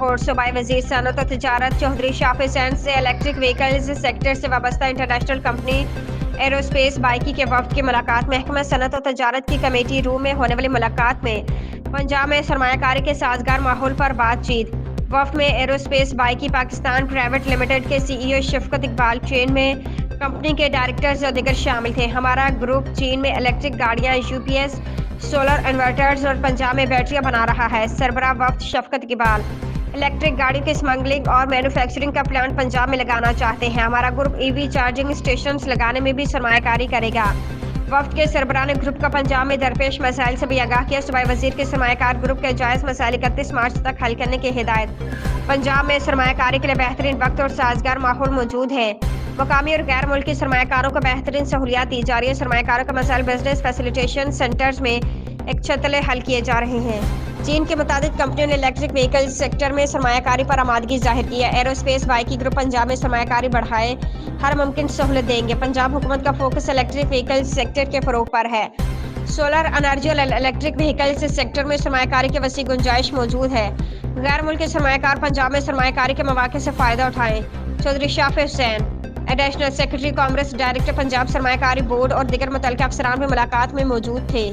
لاہور صوبائی وزیر صنعت و تجارت چودھری شاہ حسین سے الیکٹرک وہیکلز سیکٹر سے وابستہ انٹرنیشنل کمپنی ایروسپیس بائیکی کے وفد کی ملاقات محکمہ صنعت و تجارت کی کمیٹی روم میں ہونے والی ملاقات میں پنجاب میں سرمایہ کاری کے سازگار ماحول پر بات چیت۔ وفد میں ایروسپیس بائیکی پاکستان پرائیویٹ لمیٹڈ کے سی او شفقت اقبال، چین میں کمپنی کے ڈائریکٹرز اور دیگر شامل تھے۔ ہمارا گروپ چین میں الیکٹرک گاڑیاں، UPS، سولر انورٹرز اور پنجاب میں بیٹریاں بنا رہا ہے۔ سربراہ وفد شفقت اقبال الیکٹرک گاڑیوں کی اسمگلنگ اور مینوفیکچرنگ کا پلانٹ پنجاب میں لگانا چاہتے ہیں۔ ہمارا گروپ EV چارجنگ اسٹیشنز لگانے میں بھی سرمایہ کاری کرے گا۔ وفد کے سربراہ نے گروپ کا پنجاب میں درپیش مسائل سے بھی آگاہ کیا۔ صوبائی وزیر کے سرمایہ کار گروپ کے جائز مسائل 31 مارچ تک حل کرنے کی ہدایت۔ پنجاب میں سرمایہ کاری کے لیے بہترین وقت اور سازگار ماحول موجود ہے۔ مقامی اور غیر ملکی سرمایہ کاروں کو بہترین سہولیات دی جا رہی ہیں۔ سرمایہ کاروں کا مسائل بزنس فیسیلیٹیشن سینٹرز میں ایک چھت تلے حل کیے جا رہے ہیں۔ چین کے متعدد کمپنیوں نے الیکٹرک وہیکل سیکٹر میں سرمایہ کاری پر آمادگی ظاہر کی ہے۔ ایروسپیس بائیکی گروپ پنجاب میں سرمایہ کاری بڑھائے ہر ممکن سہولت دیں گے۔ پنجاب حکومت کا فوکس الیکٹرک وہیکل سیکٹر کے فروغ پر ہے۔ سولر انرجی اور الیکٹرک وہیکل سیکٹر میں سرمایہ کاری کی وسیع گنجائش موجود ہے۔ غیر ملکی سرمایہ کار پنجاب میں سرمایہ کاری کے مواقع سے فائدہ اٹھائیں۔ Chaudhry Shah Hussain, additional secretary commerce, director Punjab سرمایہ کاری بورڈ اور دیگر متعلقہ افسران بھی ملاقات میں موجود تھے۔